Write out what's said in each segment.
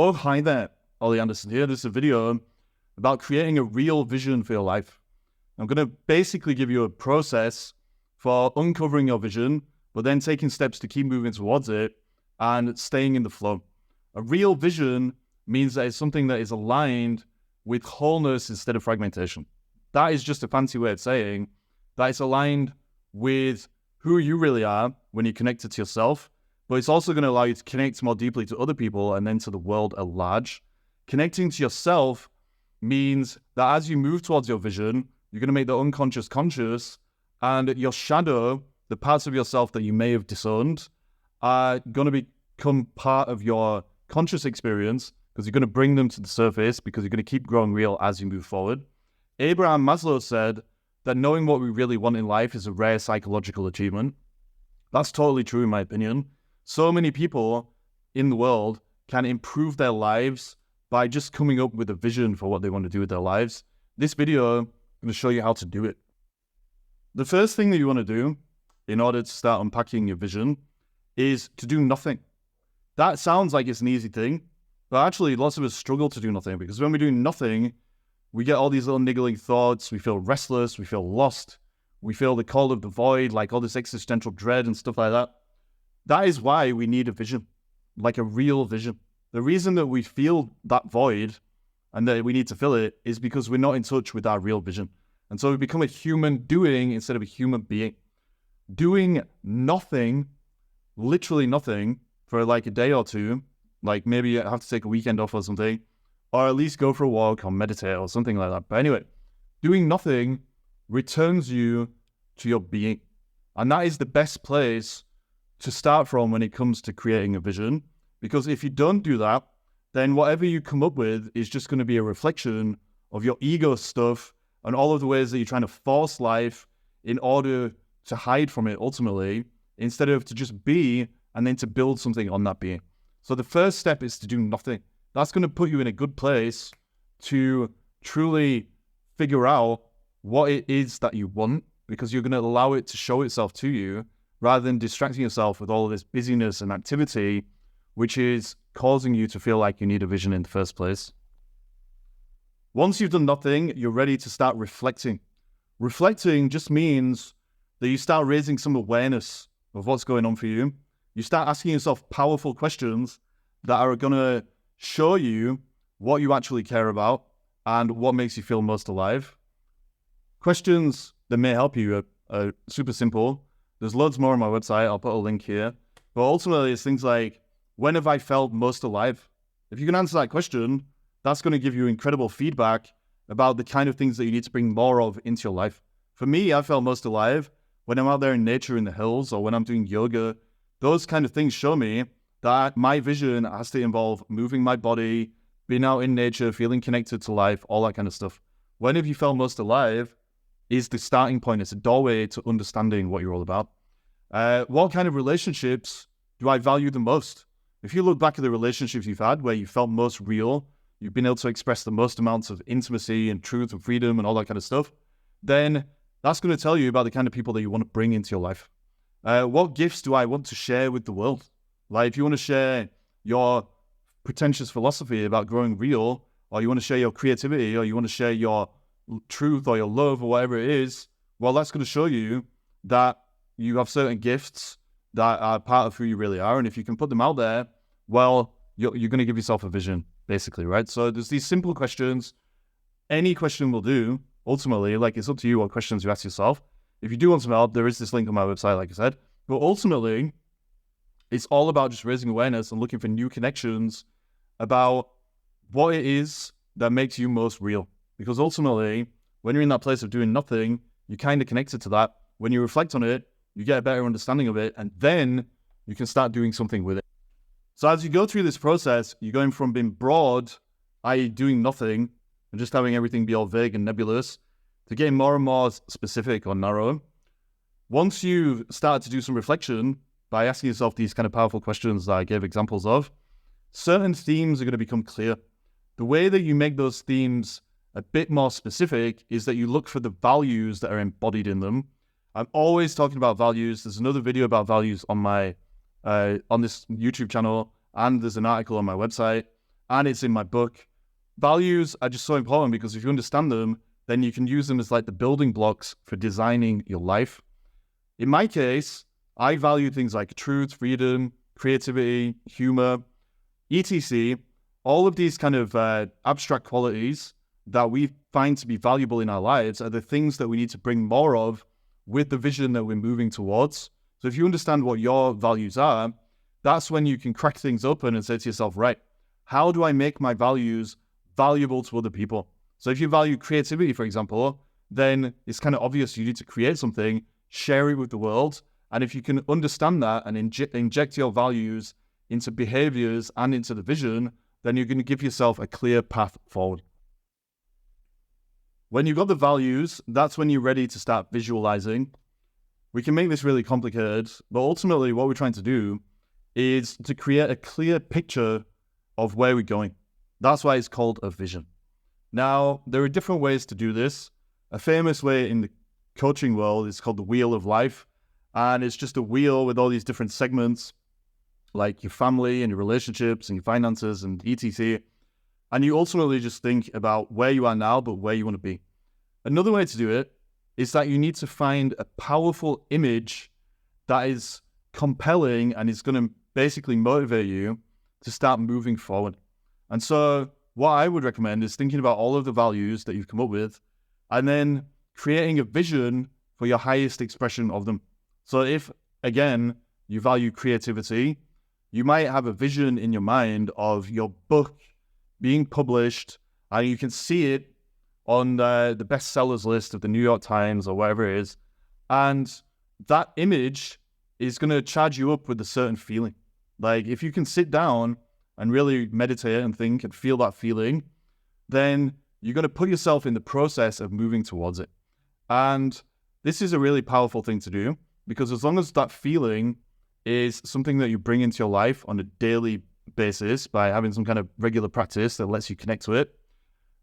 Oh, hi there, Ollie Anderson here. This is a video about creating a real vision for your life. I'm going to basically give you a process for uncovering your vision, but then taking steps to keep moving towards it and staying in the flow. A real vision means that it's something that is aligned with wholeness instead of fragmentation. That is just a fancy way of saying that it's aligned with who you really are when you're connected to yourself, but it's also going to allow you to connect more deeply to other people and then to the world at large. Connecting to yourself means that as you move towards your vision, you're going to make the unconscious conscious, and your shadow, the parts of yourself that you may have disowned, are going to become part of your conscious experience because you're going to bring them to the surface because you're going to keep growing real as you move forward. Abraham Maslow said that knowing what we really want in life is a rare psychological achievement. That's totally true in my opinion. So many people in the world can improve their lives by just coming up with a vision for what they want to do with their lives. This video, I'm going to show you how to do it. The first thing that you want to do in order to start unpacking your vision is to do nothing. That sounds like it's an easy thing, but actually lots of us struggle to do nothing because when we do nothing, we get all these little niggling thoughts, we feel restless, we feel lost, we feel the call of the void, like all this existential dread and stuff like that. That is why we need a vision, like a real vision. The reason that we feel that void and that we need to fill it is because we're not in touch with our real vision. And so we become a human doing instead of a human being. Doing nothing, literally nothing, for like a day or two, like maybe you have to take a weekend off or something, or at least go for a walk or meditate or something like that. But anyway, doing nothing returns you to your being. And that is the best place to start from when it comes to creating a vision. Because if you don't do that, then whatever you come up with is just going to be a reflection of your ego stuff and all of the ways that you're trying to force life in order to hide from it ultimately, instead of to just be and then to build something on that being. So the first step is to do nothing. That's going to put you in a good place to truly figure out what it is that you want, because you're going to allow it to show itself to you rather than distracting yourself with all of this busyness and activity, which is causing you to feel like you need a vision in the first place. Once you've done nothing, you're ready to start reflecting. Reflecting just means that you start raising some awareness of what's going on for you. You start asking yourself powerful questions that are going to show you what you actually care about and what makes you feel most alive. Questions that may help you are super simple. There's loads more on my website. I'll put a link here. But ultimately, it's things like, when have I felt most alive? If you can answer that question, that's going to give you incredible feedback about the kind of things that you need to bring more of into your life. For me, I felt most alive when I'm out there in nature in the hills or when I'm doing yoga. Those kind of things show me that my vision has to involve moving my body, being out in nature, feeling connected to life, all that kind of stuff. When have you felt most alive is the starting point. It's a doorway to understanding what you're all about. What kind of relationships do I value the most? If you look back at the relationships you've had where you felt most real, you've been able to express the most amounts of intimacy and truth and freedom and all that kind of stuff, then that's going to tell you about the kind of people that you want to bring into your life. What gifts do I want to share with the world? Like if you want to share your pretentious philosophy about growing real, or you want to share your creativity, or you want to share your truth or your love or whatever it is, well, that's going to show you that you have certain gifts that are part of who you really are. And if you can put them out there, well, you're going to give yourself a vision, basically, right? So there's these simple questions. Any question will do, ultimately. Like, it's up to you what questions you ask yourself. If you do want some help, there is this link on my website, like I said. But ultimately, it's all about just raising awareness and looking for new connections about what it is that makes you most real. Because ultimately, when you're in that place of doing nothing, you're kind of connected to that. When you reflect on it, you get a better understanding of it, and then you can start doing something with it. So as you go through this process, you're going from being broad, i.e. doing nothing, and just having everything be all vague and nebulous, to getting more and more specific or narrow. Once you start to do some reflection by asking yourself these kind of powerful questions that I gave examples of, certain themes are going to become clear. The way that you make those themes a bit more specific is that you look for the values that are embodied in them. I'm always talking about values. There's another video about values on my on this YouTube channel, and there's an article on my website. and it's in my book. Values are just so important because if you understand them, then you can use them as like the building blocks for designing your life. In my case, I value things like truth, freedom, creativity, humor, etc. All of these kind of abstract qualities that we find to be valuable in our lives are the things that we need to bring more of with the vision that we're moving towards. So if you understand what your values are, that's when you can crack things open and say to yourself, right, how do I make my values valuable to other people? So if you value creativity, for example, then it's kind of obvious you need to create something, share it with the world. And if you can understand that and inject your values into behaviors and into the vision, then you're going to give yourself a clear path forward. When you've got the values, that's when you're ready to start visualizing. We can make this really complicated, but ultimately what we're trying to do is to create a clear picture of where we're going. That's why it's called a vision. Now, there are different ways to do this. A famous way in the coaching world is called the wheel of life. And it's just a wheel with all these different segments, like your family and your relationships and your finances and etc. And you ultimately just think about where you are now, but where you want to be. Another way to do it is that you need to find a powerful image that is compelling and is going to basically motivate you to start moving forward. And so what I would recommend is thinking about all of the values that you've come up with and then creating a vision for your highest expression of them. So if, again, you value creativity, you might have a vision in your mind of your book being published, and you can see it on the bestsellers list of the New York Times or whatever it is. And that image is going to charge you up with a certain feeling. Like if you can sit down and really meditate and think and feel that feeling, then you're going to put yourself in the process of moving towards it. And this is a really powerful thing to do, because as long as that feeling is something that you bring into your life on a daily basis by having some kind of regular practice that lets you connect to it,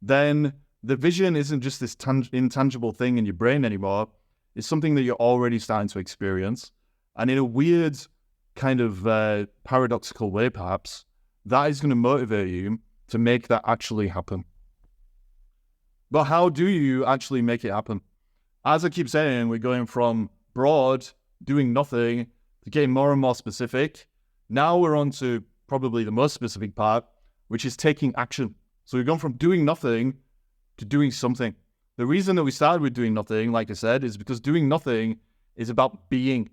then the vision isn't just this intangible thing in your brain anymore. It's something that you're already starting to experience. And in a weird kind of paradoxical way, perhaps, that is going to motivate you to make that actually happen. But how do you actually make it happen? As I keep saying, we're going from broad, doing nothing, to getting more and more specific. Now we're on to probably the most specific part, which is taking action. So we've gone from doing nothing to doing something. The reason that we started with doing nothing, like I said, is because doing nothing is about being.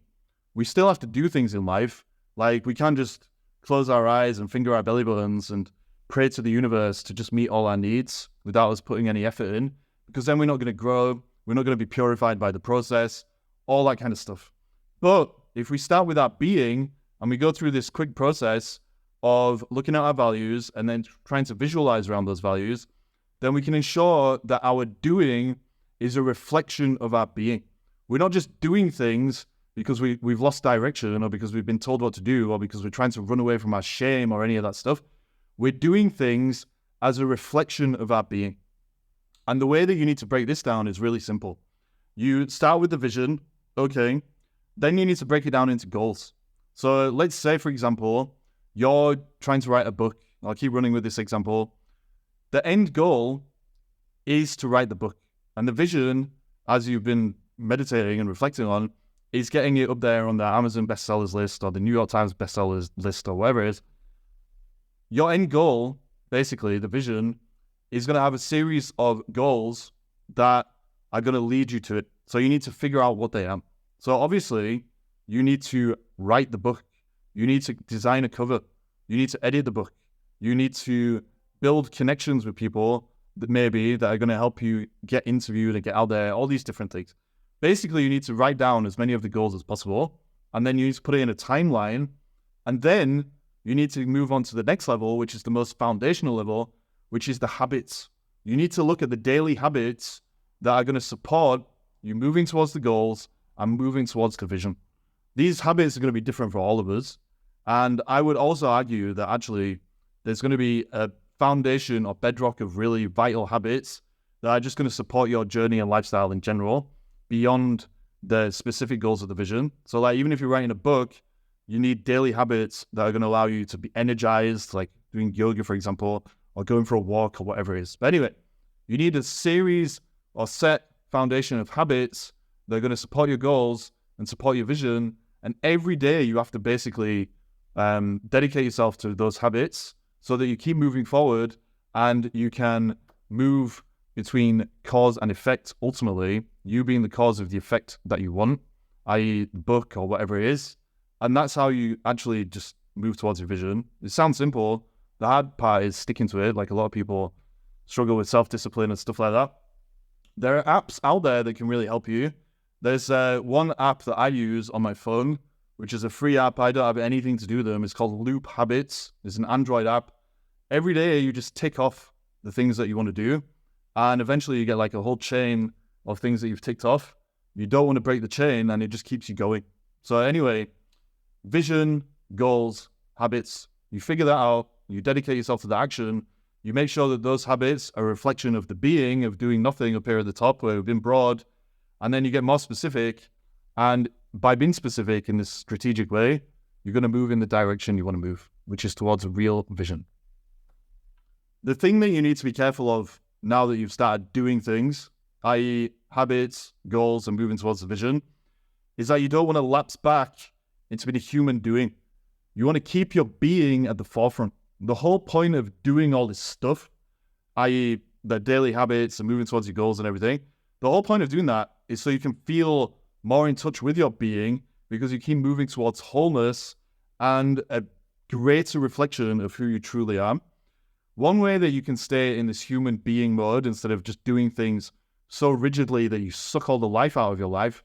We still have to do things in life. Like we can't just close our eyes and finger our belly buttons and pray to the universe to just meet all our needs without us putting any effort in, because then we're not going to grow. We're not going to be purified by the process, all that kind of stuff. But if we start with our being and we go through this quick process of looking at our values and then trying to visualize around those values, then we can ensure that our doing is a reflection of our being. We're not just doing things because we've lost direction or because we've been told what to do or because we're trying to run away from our shame or any of that stuff. We're doing things as a reflection of our being. And the way that you need to break this down is really simple. You start with the vision, okay, then you need to break it down into goals. So let's say, for example, you're trying to write a book. I'll keep running with this example. The end goal is to write the book. And the vision, as you've been meditating and reflecting on, is getting it up there on the Amazon bestsellers list or the New York Times bestsellers list or whatever it is. Your end goal, basically, the vision, is going to have a series of goals that are going to lead you to it. So you need to figure out what they are. So obviously, you need to write the book. You need to design a cover. You need to edit the book. You need to build connections with people that are going to help you get interviewed and get out there, all these different things. Basically, you need to write down as many of the goals as possible, and then you need to put it in a timeline, and then you need to move on to the next level, which is the most foundational level, which is the habits. You need to look at the daily habits that are going to support you moving towards the goals and moving towards the vision. These habits are going to be different for all of us. And I would also argue that actually there's going to be a foundation or bedrock of really vital habits that are just going to support your journey and lifestyle in general beyond the specific goals of the vision. So like even if you're writing a book, you need daily habits that are going to allow you to be energized, like doing yoga, for example, or going for a walk or whatever it is. But anyway, you need a series or set foundation of habits that are going to support your goals and support your vision. And every day you have to basically dedicate yourself to those habits so that you keep moving forward and you can move between cause and effect, ultimately, you being the cause of the effect that you want, i.e. the book or whatever it is. And that's how you actually just move towards your vision. It sounds simple. The hard part is sticking to it. Like a lot of people struggle with self-discipline and stuff like that. There are apps out there that can really help you. There's one app that I use on my phone, which is a free app. I don't have anything to do with them. It's called Loop Habits. It's an Android app. Every day you just tick off the things that you want to do. And eventually you get like a whole chain of things that you've ticked off. You don't want to break the chain and it just keeps you going. So anyway, vision, goals, habits, you figure that out. You dedicate yourself to the action. You make sure that those habits are a reflection of the being of doing nothing up here at the top where we've been broad. And then you get more specific. And by being specific in this strategic way, you're going to move in the direction you want to move, which is towards a real vision. The thing that you need to be careful of now that you've started doing things, i.e. habits, goals, and moving towards the vision, is that you don't want to lapse back into being a human doing. You want to keep your being at the forefront. The whole point of doing all this stuff, i.e. the daily habits and moving towards your goals and everything, the whole point of doing that is so you can feel more in touch with your being because you keep moving towards wholeness and a greater reflection of who you truly are. One way that you can stay in this human being mode instead of just doing things so rigidly that you suck all the life out of your life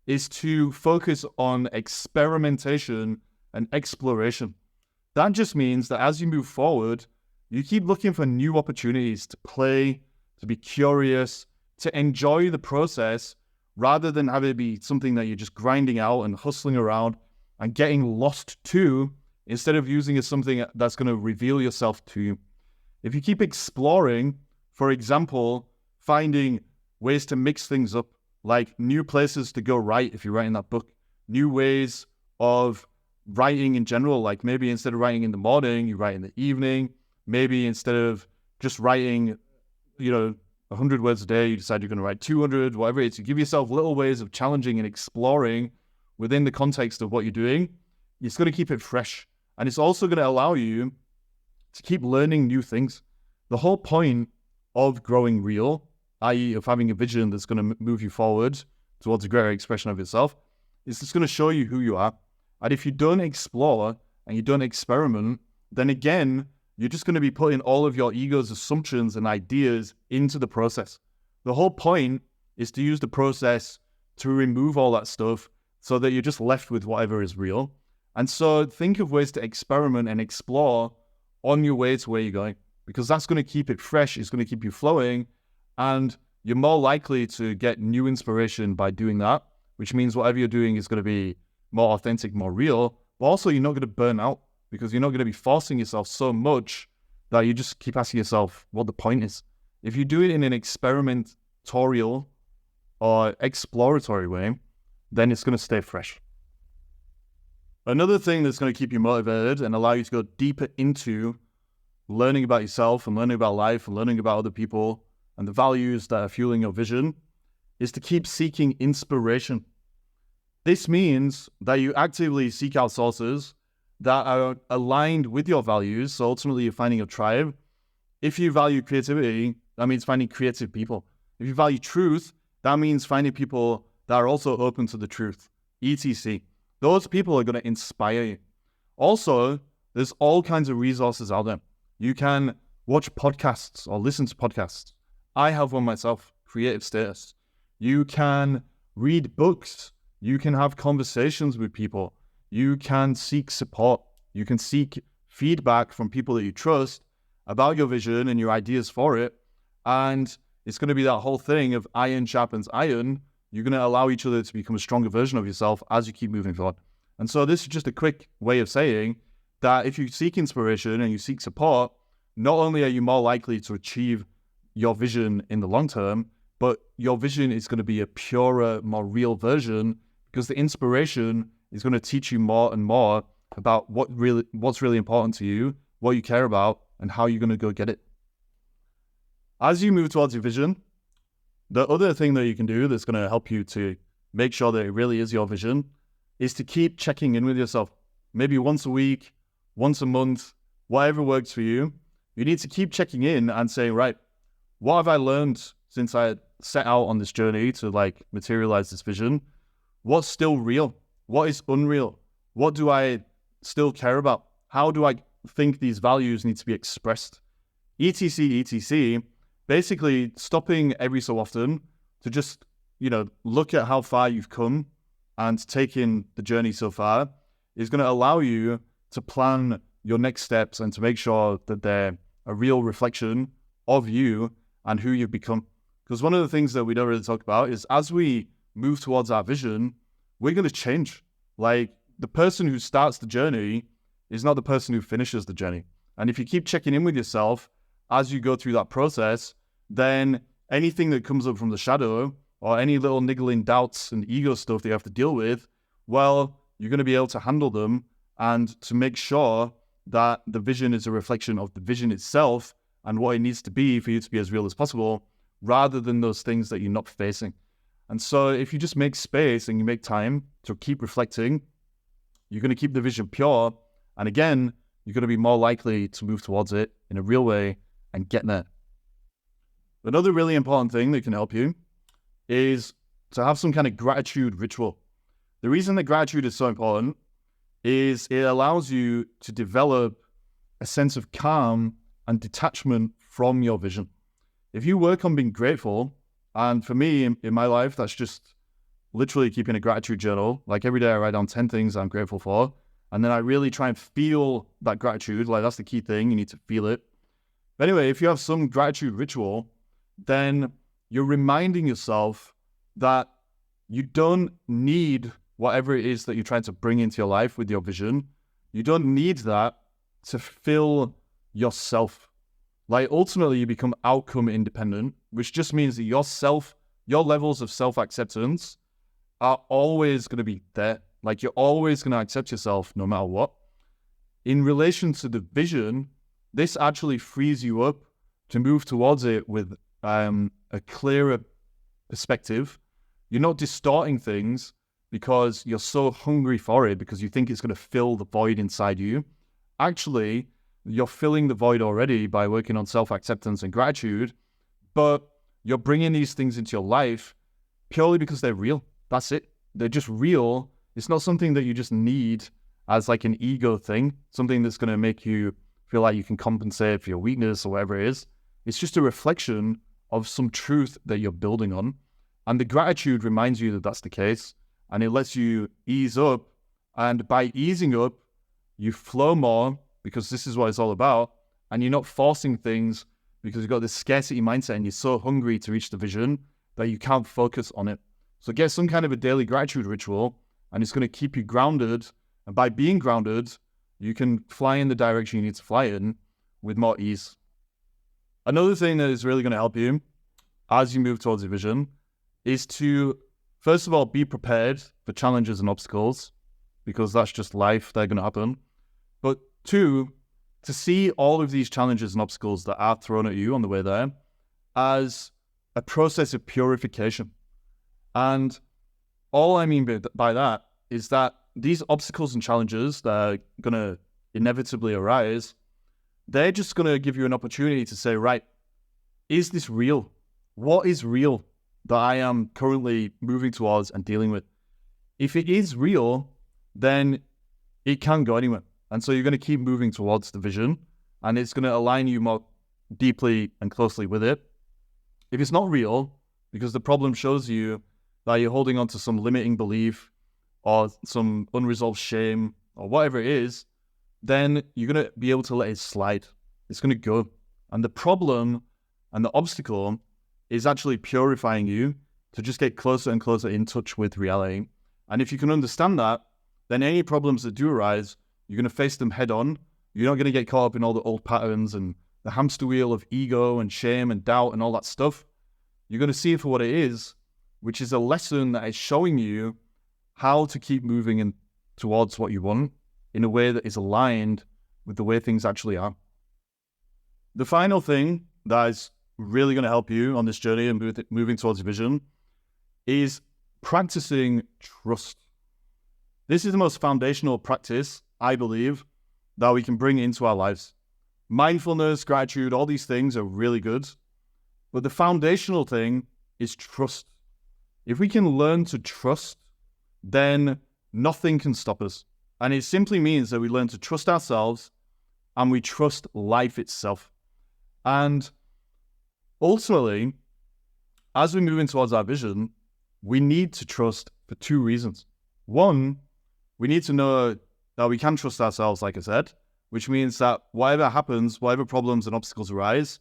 is to focus on experimentation and exploration. That just means that as you move forward, you keep looking for new opportunities to play, to be curious, to enjoy the process rather than have it be something that you're just grinding out and hustling around and getting lost to, instead of using it as something that's going to reveal yourself to you. If you keep exploring, for example, finding ways to mix things up, like new places to go write if you're writing that book, new ways of writing in general, like maybe instead of writing in the morning, you write in the evening. Maybe instead of just writing, 100 words a day, you decide you're going to write 200, whatever it is. You give yourself little ways of challenging and exploring within the context of what you're doing. It's going to keep it fresh. And it's also going to allow you to keep learning new things. The whole point of growing real, i.e. of having a vision that's going to move you forward towards a greater expression of yourself, is just going to show you who you are. And if you don't explore and you don't experiment, then again, you're just going to be putting all of your ego's assumptions and ideas into the process. The whole point is to use the process to remove all that stuff so that you're just left with whatever is real. And so think of ways to experiment and explore on your way to where you're going, because that's going to keep it fresh, it's going to keep you flowing, and you're more likely to get new inspiration by doing that, which means whatever you're doing is going to be more authentic, more real, but also you're not going to burn out because you're not going to be forcing yourself so much that you just keep asking yourself what the point is. If you do it in an experimentorial or exploratory way, then it's going to stay fresh. Another thing that's going to keep you motivated and allow you to go deeper into learning about yourself and learning about life and learning about other people and the values that are fueling your vision is to keep seeking inspiration. This means that you actively seek out sources that are aligned with your values. So ultimately you're finding a tribe. If you value creativity, that means finding creative people. If you value truth, that means finding people that are also open to the truth, etc. Those people are going to inspire you. Also, there's all kinds of resources out there. You can watch podcasts or listen to podcasts. I have one myself, Creative Status. You can read books. You can have conversations with people. You can seek support. You can seek feedback from people that you trust about your vision and your ideas for it. And it's going to be that whole thing of iron sharpens iron. You're going to allow each other to become a stronger version of yourself as you keep moving forward. And so this is just a quick way of saying that if you seek inspiration and you seek support, not only are you more likely to achieve your vision in the long term, but your vision is going to be a purer, more real version because the inspiration is going to teach you more and more about what's really important to you what you care about, and how you're going to go get it. As you move towards your vision, the other thing that you can do that's going to help you to make sure that it really is your vision is to keep checking in with yourself. Maybe once a week, once a month, whatever works for you. You need to keep checking in and saying, right, what have I learned since I set out on this journey to materialize this vision? What's still real? What is unreal? What do I still care about? How do I think these values need to be expressed? etc, etc. Basically stopping every so often to just, look at how far you've come and taking the journey so far is going to allow you to plan your next steps and to make sure that they're a real reflection of you and who you've become. Because one of the things that we don't really talk about is as we move towards our vision, we're going to change. The person who starts the journey is not the person who finishes the journey. And if you keep checking in with yourself as you go through that process, then anything that comes up from the shadow or any little niggling doubts and ego stuff that you have to deal with, well, you're going to be able to handle them and to make sure that the vision is a reflection of the vision itself and what it needs to be for you to be as real as possible, rather than those things that you're not facing. And so if you just make space and you make time to keep reflecting, you're going to keep the vision pure. And again, you're going to be more likely to move towards it in a real way and get there. Another really important thing that can help you is to have some kind of gratitude ritual. The reason that gratitude is so important is it allows you to develop a sense of calm and detachment from your vision. If you work on being grateful, and for me in my life, that's just literally keeping a gratitude journal. Every day I write down 10 things I'm grateful for, and then I really try and feel that gratitude. That's the key thing. You need to feel it. But anyway, if you have some gratitude ritual, then you're reminding yourself that you don't need whatever it is that you're trying to bring into your life with your vision. You don't need that to fill yourself. Ultimately, you become outcome independent, which just means that your levels of self-acceptance are always going to be there. You're always going to accept yourself no matter what. In relation to the vision, this actually frees you up to move towards it with a clearer perspective. You're not distorting things because you're so hungry for it, because you think it's going to fill the void inside you. Actually, you're filling the void already by working on self-acceptance and gratitude, but you're bringing these things into your life purely because they're real. That's it. They're just real. It's not something that you just need as an ego thing, something that's going to make you feel like you can compensate for your weakness or whatever it is. It's just a reflection of some truth that you're building on. And the gratitude reminds you that that's the case, and it lets you ease up. And by easing up, you flow more, because this is what it's all about. And you're not forcing things because you've got this scarcity mindset and you're so hungry to reach the vision that you can't focus on it. So get some kind of a daily gratitude ritual, and it's going to keep you grounded. And by being grounded, you can fly in the direction you need to fly in with more ease. Another thing that is really going to help you as you move towards your vision is to, first of all, be prepared for challenges and obstacles, because that's just life. They're going to happen. But two, to see all of these challenges and obstacles that are thrown at you on the way there as a process of purification. And all I mean by that is that these obstacles and challenges that are going to inevitably arise, they're just going to give you an opportunity to say, right, is this real? What is real that I am currently moving towards and dealing with? If it is real, then it can go anywhere. And so you're going to keep moving towards the vision, and it's going to align you more deeply and closely with it. If it's not real, because the problem shows you that you're holding on to some limiting belief or some unresolved shame or whatever it is, then you're going to be able to let it slide. It's going to go. And the problem and the obstacle is actually purifying you to just get closer and closer in touch with reality. And if you can understand that, then any problems that do arise, you're going to face them head on. You're not going to get caught up in all the old patterns and the hamster wheel of ego and shame and doubt and all that stuff. You're going to see it for what it is, which is a lesson that is showing you how to keep moving towards what you want in a way that is aligned with the way things actually are. The final thing that is really going to help you on this journey and moving towards your vision is practicing trust. This is the most foundational practice, I believe, that we can bring into our lives. Mindfulness, gratitude, all these things are really good. But the foundational thing is trust. If we can learn to trust, then nothing can stop us. And it simply means that we learn to trust ourselves and we trust life itself. And ultimately, as we move in towards our vision, we need to trust for two reasons. One, we need to know that we can trust ourselves, like I said, which means that whatever happens, whatever problems and obstacles arise,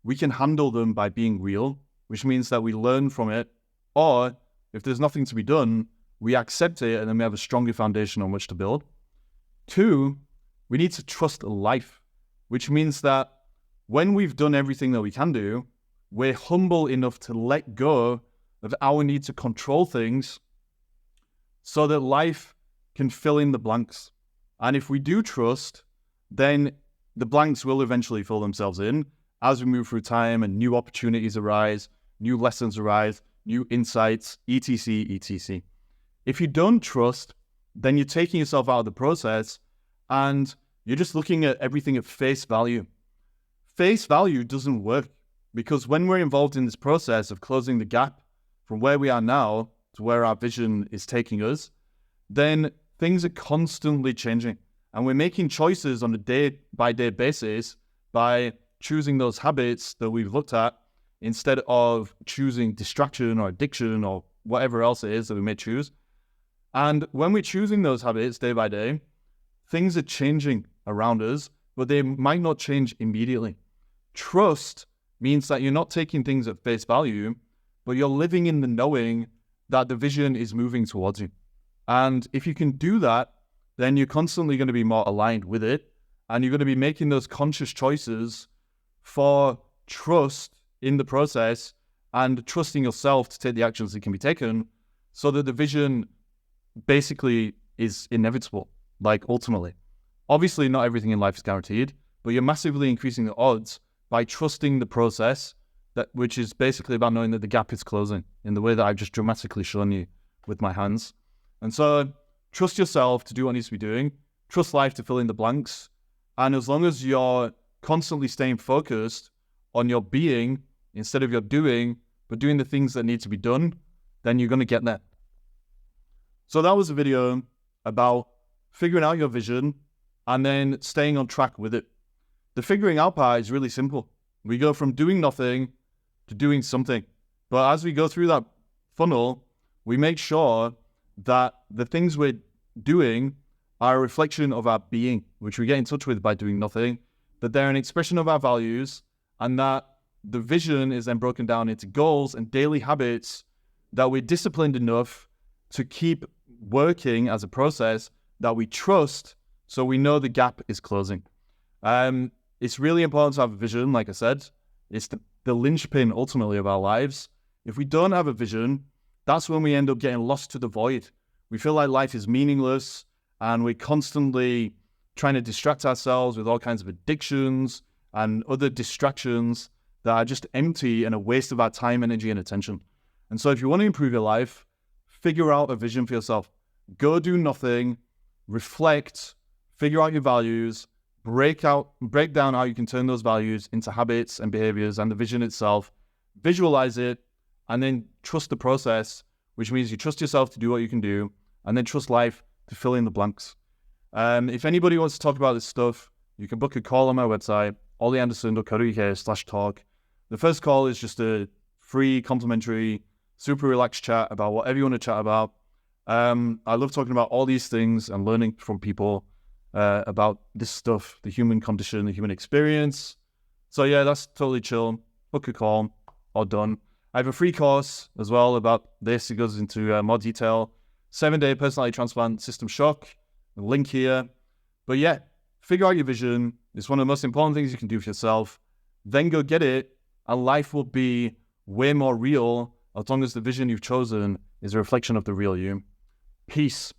we can handle them by being real, which means that we learn from it. Or if there's nothing to be done, we accept it and then we have a stronger foundation on which to build. Two, we need to trust life, which means that when we've done everything that we can do, we're humble enough to let go of our need to control things so that life can fill in the blanks. And if we do trust, then the blanks will eventually fill themselves in as we move through time and new opportunities arise, new lessons arise, new insights, etc., etc. If you don't trust, then you're taking yourself out of the process and you're just looking at everything at face value. Face value doesn't work because when we're involved in this process of closing the gap from where we are now to where our vision is taking us, then things are constantly changing. And we're making choices on a day-by-day basis by choosing those habits that we've looked at instead of choosing distraction or addiction or whatever else it is that we may choose. And when we're choosing those habits day by day, things are changing around us, but they might not change immediately. Trust means that you're not taking things at face value, but you're living in the knowing that the vision is moving towards you. And if you can do that, then you're constantly going to be more aligned with it. And you're going to be making those conscious choices for trust in the process and trusting yourself to take the actions that can be taken so that the vision basically is inevitable, like ultimately. Obviously, not everything in life is guaranteed, but you're massively increasing the odds by trusting the process, which is basically about knowing that the gap is closing in the way that I've just dramatically shown you with my hands. And so trust yourself to do what needs to be doing, trust life to fill in the blanks. And as long as you're constantly staying focused on your being instead of your doing, but doing the things that need to be done, then you're going to get there. So that was a video about figuring out your vision and then staying on track with it. The figuring out part is really simple. We go from doing nothing to doing something. But as we go through that funnel, we make sure that the things we're doing are a reflection of our being, which we get in touch with by doing nothing, that they're an expression of our values, and that the vision is then broken down into goals and daily habits that we're disciplined enough to keep working as a process that we trust so we know the gap is closing. It's really important to have a vision, like I said. It's the linchpin ultimately of our lives. If we don't have a vision, that's when we end up getting lost to the void. We feel like life is meaningless and we're constantly trying to distract ourselves with all kinds of addictions and other distractions that are just empty and a waste of our time, energy, and attention. And so if you want to improve your life, figure out a vision for yourself. Go do nothing, reflect, figure out your values, break down how you can turn those values into habits and behaviors and the vision itself, visualize it, and then trust the process, which means you trust yourself to do what you can do, and then trust life to fill in the blanks. If anybody wants to talk about this stuff, you can book a call on my website, ollyanderson.co.uk/talk. The first call is just a free, complimentary, super relaxed chat about whatever you want to chat about. I love talking about all these things and learning from people about this stuff, the human condition, the human experience. So yeah, that's totally chill. Book a call, all done. I have a free course as well about this. It goes into more detail. 7-day personality transplant system shock. The link here. But yeah, figure out your vision. It's one of the most important things you can do for yourself. Then go get it, and life will be way more real as long as the vision you've chosen is a reflection of the real you. Peace.